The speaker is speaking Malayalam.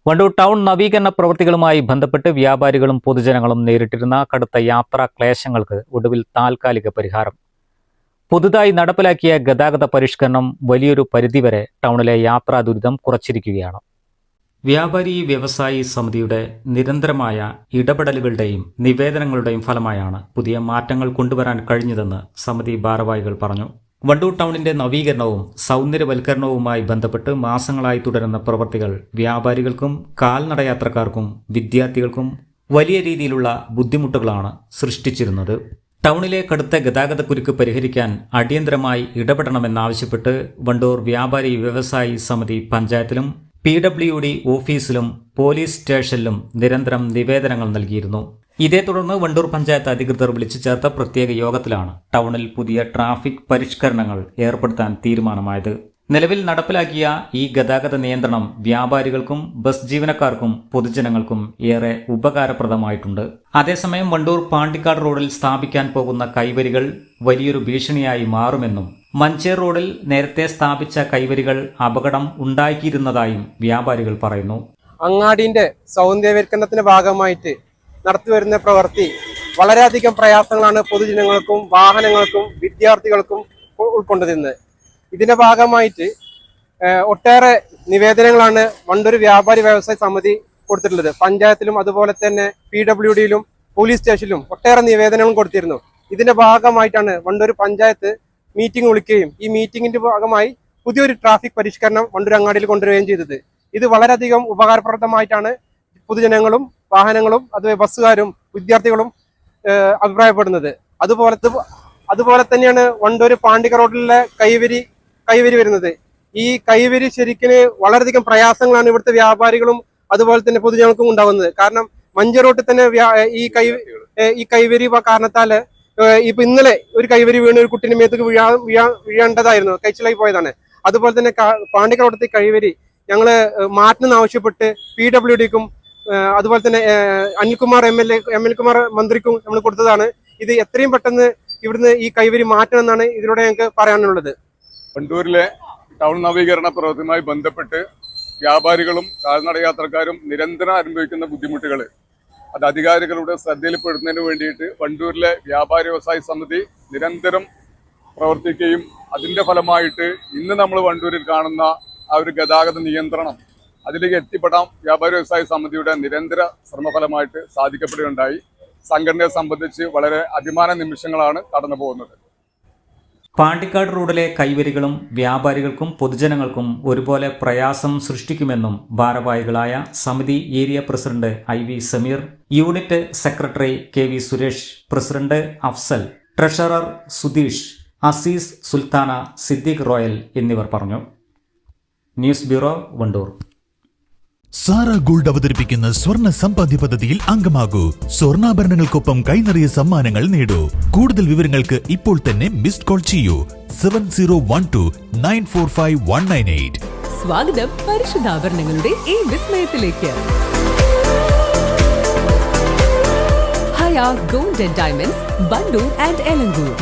വണ്ടൂർ ടൗൺ നവീകരണ പ്രവൃത്തികളുമായി ബന്ധപ്പെട്ട് വ്യാപാരികളും പൊതുജനങ്ങളും നേരിട്ടിരുന്ന കടുത്ത യാത്രാ ക്ലേശങ്ങൾക്ക് ഒടുവിൽ താൽക്കാലിക പരിഹാരം. പുതുതായി നടപ്പിലാക്കിയ ഗതാഗത പരിഷ്കരണം വലിയൊരു പരിധിവരെ ടൗണിലെ യാത്രാ ദുരിതം കുറച്ചിരിക്കുകയാണ്. വ്യാപാരി വ്യവസായി സമിതിയുടെ നിരന്തരമായ ഇടപെടലുകളുടെയും നിവേദനങ്ങളുടെയും ഫലമായാണ് പുതിയ മാറ്റങ്ങൾ കൊണ്ടുവരാൻ കഴിഞ്ഞതെന്ന് സമിതി ഭാരവാഹികൾ പറഞ്ഞു. വണ്ടൂർ ടൗണിന്റെ നവീകരണവും സൗന്ദര്യവൽക്കരണവുമായി ബന്ധപ്പെട്ട് മാസങ്ങളായി തുടരുന്ന പ്രവൃത്തികൾ വ്യാപാരികൾക്കും കാൽനടയാത്രക്കാർക്കും വിദ്യാർത്ഥികൾക്കും വലിയ രീതിയിലുള്ള ബുദ്ധിമുട്ടുകളാണ് സൃഷ്ടിച്ചിരുന്നത്. ടൗണിലെ കടുത്ത ഗതാഗതക്കുരുക്ക് പരിഹരിക്കാൻ അടിയന്തരമായി ഇടപെടണമെന്നാവശ്യപ്പെട്ട് വണ്ടൂർ വ്യാപാരി വ്യവസായി സമിതി പഞ്ചായത്തിലും PWD ഓഫീസിലും പോലീസ് സ്റ്റേഷനിലും നിരന്തരം നിവേദനങ്ങൾ നൽകിയിരുന്നു. ഇതേ തുടർന്ന് വണ്ടൂർ പഞ്ചായത്ത് അധികൃതർ വിളിച്ചു ചേർത്ത പ്രത്യേക യോഗത്തിലാണ് ടൗണിൽ പുതിയ ട്രാഫിക് പരിഷ്കരണങ്ങൾ ഏർപ്പെടുത്താൻ തീരുമാനമായത്. നിലവിൽ നടപ്പിലാക്കിയ ഈ ഗതാഗത നിയന്ത്രണം വ്യാപാരികൾക്കും ബസ് ജീവനക്കാർക്കും പൊതുജനങ്ങൾക്കും ഏറെ ഉപകാരപ്രദമായിട്ടുണ്ട്. അതേസമയം വണ്ടൂർ പാണ്ടിക്കാട് റോഡിൽ സ്ഥാപിക്കാൻ പോകുന്ന കൈവരികൾ വലിയൊരു ഭീഷണിയായി മാറുമെന്നും മഞ്ചേർ റോഡിൽ നേരത്തെ സ്ഥാപിച്ച കൈവരികൾ അപകടം ഉണ്ടാക്കിയിരുന്നതായും വ്യാപാരികൾ പറയുന്നു. അങ്ങാടിന്റെ സൗന്ദര്യവൽക്കരണത്തിന്റെ ഭാഗമായിട്ട് നടത്തിവരുന്ന പ്രവൃത്തി വളരെയധികം പ്രയാസങ്ങളാണ് പൊതുജനങ്ങൾക്കും വാഹനങ്ങൾക്കും വിദ്യാർത്ഥികൾക്കും ഉൾക്കൊണ്ടിരുന്നത്. ഇതിന്റെ ഭാഗമായിട്ട് ഒട്ടേറെ നിവേദനങ്ങളാണ് വണ്ടൂർ വ്യാപാരി വ്യവസായ സമിതി കൊടുത്തിട്ടുള്ളത്. പഞ്ചായത്തിലും അതുപോലെ തന്നെ PWDയിലും പോലീസ് സ്റ്റേഷനിലും ഒട്ടേറെ നിവേദനങ്ങളും കൊടുത്തിരുന്നു. ഇതിന്റെ ഭാഗമായിട്ടാണ് വണ്ടൂർ പഞ്ചായത്ത് മീറ്റിംഗ് വിളിക്കുകയും ഈ മീറ്റിംഗിന്റെ ഭാഗമായി പുതിയൊരു ട്രാഫിക് പരിഷ്കരണം വണ്ടൂർ അങ്ങാടിയിൽ കൊണ്ടുവരികയും ചെയ്തത്. ഇത് വളരെയധികം ഉപകാരപ്രദമായിട്ടാണ് പൊതുജനങ്ങളും വാഹനങ്ങളും അതുപോലെ ബസ്സുകാരും വിദ്യാർത്ഥികളും അഭിപ്രായപ്പെടുന്നത്. അതുപോലെ തന്നെയാണ് വണ്ടൂർ പാണ്ടിക്ക റോഡിലെ കൈവരി വരുന്നത്. ഈ കൈവരി ശരിക്കും വളരെയധികം പ്രയാസങ്ങളാണ് ഇവിടുത്തെ വ്യാപാരികളും അതുപോലെ തന്നെ പൊതുജനങ്ങൾക്കും ഉണ്ടാകുന്നത്. കാരണം മഞ്ചേർ റോഡിൽ തന്നെ ഈ കൈവരി കാരണത്താല് ഇപ്പൊ ഇന്നലെ ഒരു കൈവരി വീണ് ഒരു കുട്ടിന്റെ മേത്തേക്ക് വീഴേണ്ടതായിരുന്നു, കഴിച്ചിലായി പോയതാണ്. അതുപോലെ തന്നെ പാണ്ടിക്ക റോഡത്തെ കൈവരി ഞങ്ങള് മാറ്റണമെന്ന് ആവശ്യപ്പെട്ട് PWDക്കും അതുപോലെ തന്നെ അനിൽകുമാർ ML മന്ത്രിക്കും നമ്മൾ കൊടുത്തതാണ്. ഇത് എത്രയും പെട്ടെന്ന് ഇവിടുന്ന് ഈ കൈവരി മാറ്റണം എന്നാണ് ഇതിലൂടെ ഞങ്ങൾക്ക് പറയാനുള്ളത്. വണ്ടൂരിലെ ടൗൺ നവീകരണ പ്രവൃത്തിയുമായി ബന്ധപ്പെട്ട് വ്യാപാരികളും കാൽനടയാത്രക്കാരും നിരന്തരം അനുഭവിക്കുന്ന ബുദ്ധിമുട്ടുകൾ അത് അധികാരികളുടെ ശ്രദ്ധയിൽപ്പെടുന്നതിന് വേണ്ടിയിട്ട് വണ്ടൂരിലെ വ്യാപാരി വ്യവസായ സമിതി നിരന്തരം പ്രവർത്തിക്കുകയും അതിന്റെ ഫലമായിട്ട് ഇന്ന് നമ്മൾ വണ്ടൂരിൽ കാണുന്ന ആ ഒരു ഗതാഗത നിയന്ത്രണം അതിലേക്ക് എത്തിപ്പെടാൻ വ്യാപാരി വ്യവസായ സമിതിയുടെ നിരന്തര ശ്രമഫലമായിട്ട് സാധിക്കപ്പെടുകയുണ്ടായി. സംഘടനയെ സംബന്ധിച്ച് വളരെ അഭിമാന നിമിഷങ്ങളാണ് കടന്നു പോകുന്നത്. പാണ്ടിക്കാട് റോഡിലെ കൈവരികളും വ്യാപാരികൾക്കും പൊതുജനങ്ങൾക്കും ഒരുപോലെ പ്രയാസം സൃഷ്ടിക്കുമെന്നും ഭാരവാഹികളായ സമിതി area president IV Sameer, unit secretary KV Suresh, president Afsal, treasurer Sudheesh, Azeez Sultana, Siddique Royal എന്നിവർ പറഞ്ഞു. News bureau, Wandoor. Sara Gold അവതരിപ്പിക്കുന്ന സ്വർണ്ണ സമ്പാദ്യ പദ്ധതിയിൽ അംഗമാകൂ. സ്വർണ്ണാഭരണങ്ങൾക്കൊപ്പം കൈനിറിയ സമ്മാനങ്ങൾ നേടൂ. കൂടുതൽ വിവരങ്ങൾക്ക് ഇപ്പോൾ തന്നെ മിസ്ഡ് കോൾ ചെയ്യൂ 7012945198. സ്വാഗതം പരിശുദ്ധാഭരണങ്ങളുടെ ഈ വിസ്മയത്തിലേക്ക്. Haya gold and diamonds, Wandoor and Elankur.